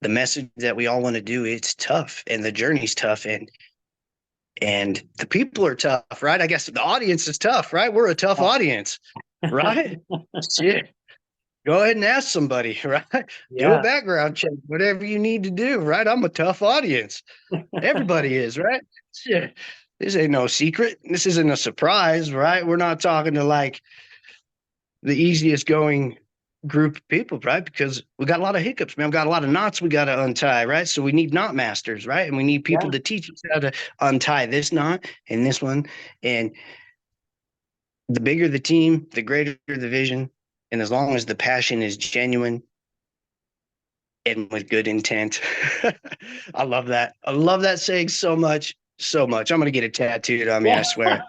the message that we all want to do, it's tough and the journey's tough and the people are tough, right? I guess the audience is tough, right? We're a tough audience, right? Shit. Go ahead and ask somebody, right? Do a Yeah. background check, whatever you need to do, right? I'm a tough audience. Everybody is, right? Shit. This ain't no secret. This isn't a surprise, right? We're not talking to like the easiest going group of people, right? Because we got a lot of hiccups, man. We got a lot of knots we got to untie, right? So we need knot masters, right? And we need people Yeah. to teach us how to untie this knot and this one. And the bigger the team, the greater the vision. And as long as the passion is genuine and with good intent. I love that. I love that saying so much, so much. I'm gonna get it tattooed on me, I swear.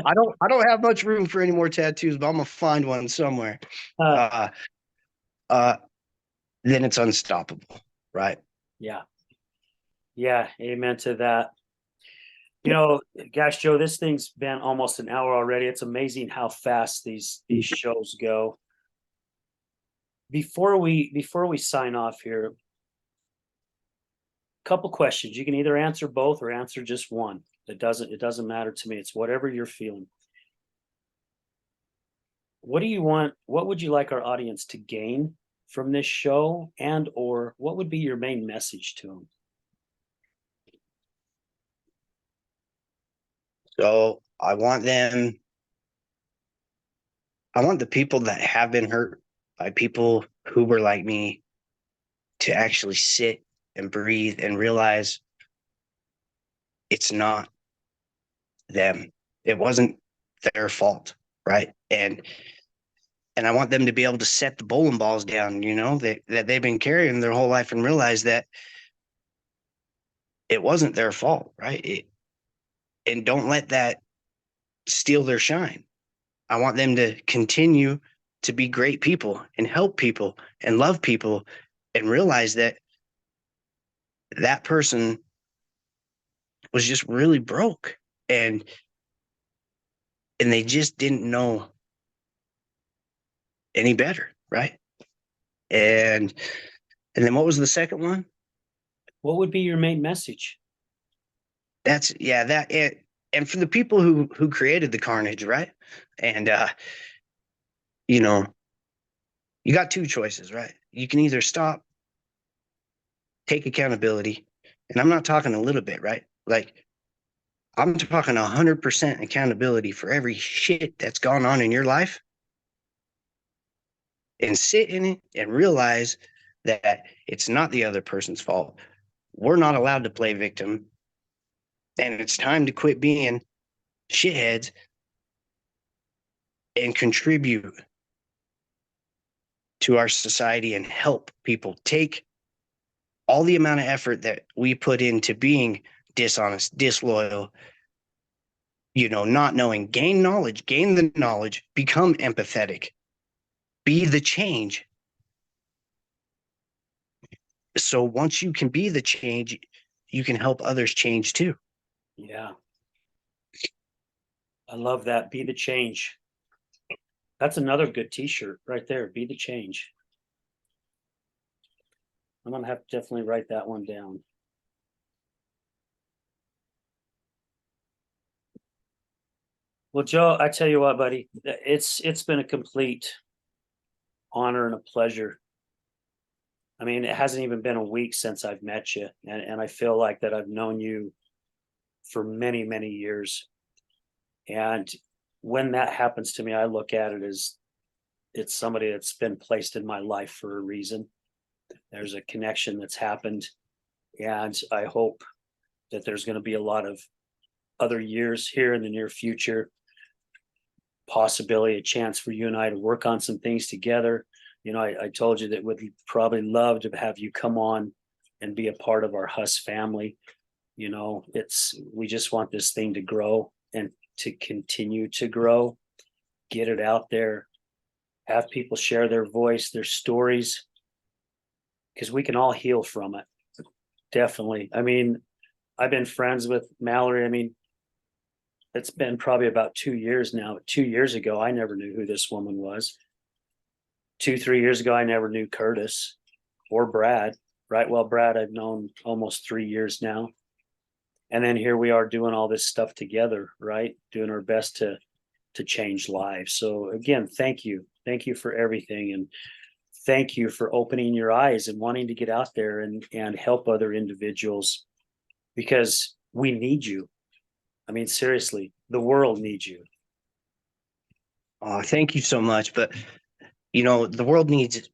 I don't have much room for any more tattoos, but I'm gonna find one somewhere. Uh, Uh uh then it's unstoppable, right? yeah. Yeah. Amen to that. Gosh, Joe, this thing's been almost an hour already. It's amazing how fast these shows go. Before we sign off here, couple questions. You can either answer both or answer just one. It doesn't matter to me. It's whatever you're feeling. What do you want? What would you like our audience to gain from this show, and or what would be your main message to them? So I want the people that have been hurt by people who were like me to actually sit and breathe and realize it's not them. It wasn't their fault, right? And I want them to be able to set the bowling balls down, that they've been carrying their whole life and realize that it wasn't their fault, right? And don't let that steal their shine. I want them to continue to be great people and help people and love people and realize that that person was just really broke and they just didn't know any better, right? And then what was the second one? What would be your main message? That's yeah, that and for the people who created the carnage, right? And you know, you got two choices, right? You can either stop, take accountability, and I'm not talking a little bit, right? Like I'm talking 100% accountability for every shit that's gone on in your life and sit in it and realize that it's not the other person's fault. We're not allowed to play victim. And it's time to quit being shitheads and contribute to our society and help people take all the amount of effort that we put into being dishonest, disloyal, not knowing, gain knowledge, gain the knowledge, become empathetic, be the change. So once you can be the change, you can help others change too. Yeah. I love that. Be the change. That's another good t-shirt right there. Be the change. I'm gonna have to definitely write that one down. Well, Joe, I tell you what, buddy, it's been a complete honor and a pleasure. I mean, it hasn't even been a week since I've met you, and I feel like that I've known you for many, many years. And when that happens to me, I look at it as it's somebody that's been placed in my life for a reason. There's a connection that's happened, and I hope that there's going to be a lot of other years here in the near future, possibility, a chance for you and I to work on some things together. You know, I told you that would probably love to have you come on and be a part of our Huss family. You know, we just want this thing to grow and to continue to grow, get it out there, have people share their voice, their stories, because we can all heal from it. Definitely. I mean, I've been friends with Mallory. I mean, it's been probably about 2 years now. 2 years ago, I never knew who this woman was. 3 years ago, I never knew Curtis or Brad, right? Well, Brad, I've known almost 3 years now. And then here we are doing all this stuff together, right? Doing our best to change lives. So again, thank you. Thank you for everything. And thank you for opening your eyes and wanting to get out there and help other individuals, because we need you. I mean, seriously, the world needs you. Oh, thank you so much. But the world needs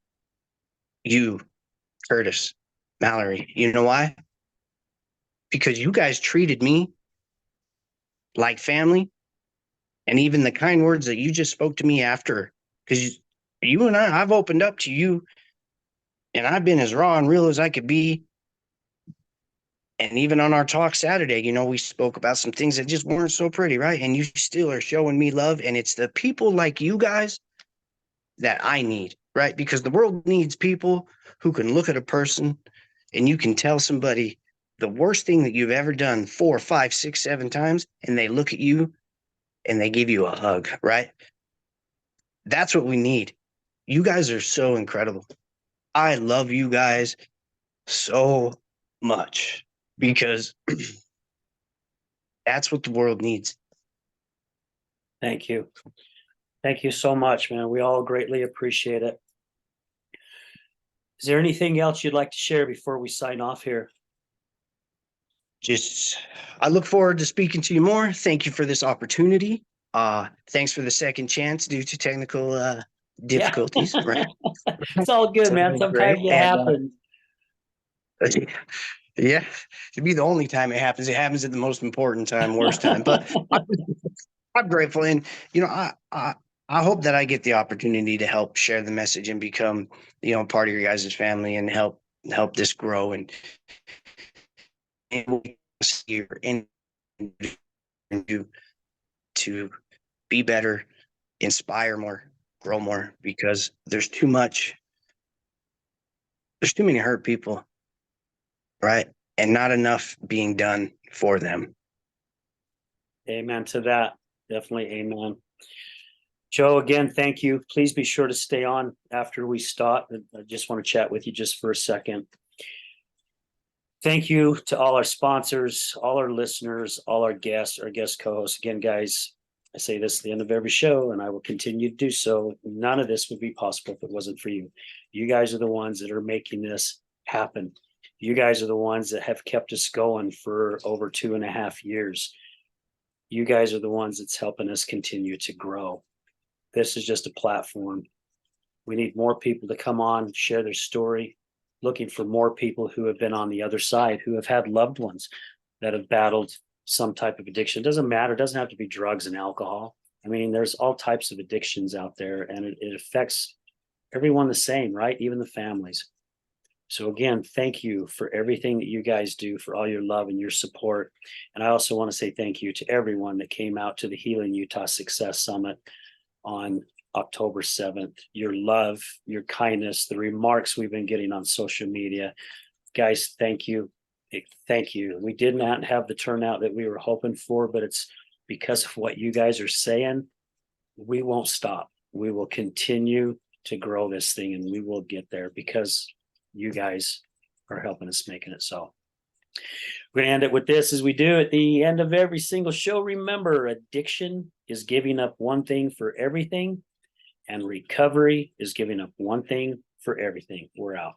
you, Curtis, Mallory. You know why? Because you guys treated me like family, and even the kind words that you just spoke to me after, because you and I've opened up to you, and I've been as raw and real as I could be. And even on our talk Saturday, we spoke about some things that just weren't so pretty, right? And you still are showing me love. And it's the people like you guys that I need, right? Because the world needs people who can look at a person and you can tell somebody the worst thing that you've ever done 4, 5, 6, 7 times, and they look at you and they give you a hug, right? That's what we need. You guys are so incredible. I love you guys so much because that's what the world needs. Thank you. Thank you so much, man. We all greatly appreciate it. Is there anything else you'd like to share before we sign off here? Just, I look forward to speaking to you more. Thank you for this opportunity. Thanks for the second chance due to technical difficulties. Yeah. Right? It's all good, So man. Sometimes great. it And happens. yeah, it'd be the only time it happens. It happens at the most important time, worst time. But I'm grateful, and I hope that I get the opportunity to help share the message and become part of your guys' family and help this grow and here and to be better, inspire more, grow more, because there's too many hurt people, right? And not enough being done for them. Amen to that. Definitely amen. Joe, again, thank you. Please be sure to stay on after we stop. I just want to chat with you just for a second. Thank you to all our sponsors, all our listeners, all our guest co-hosts. Again, guys, I say this at the end of every show, and I will continue to do so. None of this would be possible if it wasn't for you. You guys are the ones that are making this happen. You guys are the ones that have kept us going for over 2.5 years. You guys are the ones that's helping us continue to grow. This is just a platform. We need more people to come on, share their story, looking for more people who have been on the other side, who have had loved ones that have battled some type of addiction. It doesn't matter. It doesn't have to be drugs and alcohol. I mean, there's all types of addictions out there, and it affects everyone the same, right? Even the families. So again, thank you for everything that you guys do, for all your love and your support. And I also want to say thank you to everyone that came out to the Healing Utah Success Summit on October 7th. Your love, your kindness, the remarks we've been getting on social media, Guys, thank you. Thank you. We did not have the turnout that we were hoping for, but it's because of what you guys are saying. We won't stop. We will continue to grow this thing and we will get there because you guys are helping us making it so. We're going to end it with this as we do at the end of every single show. Remember, addiction is giving up one thing for everything, and recovery is giving up one thing for everything. We're out.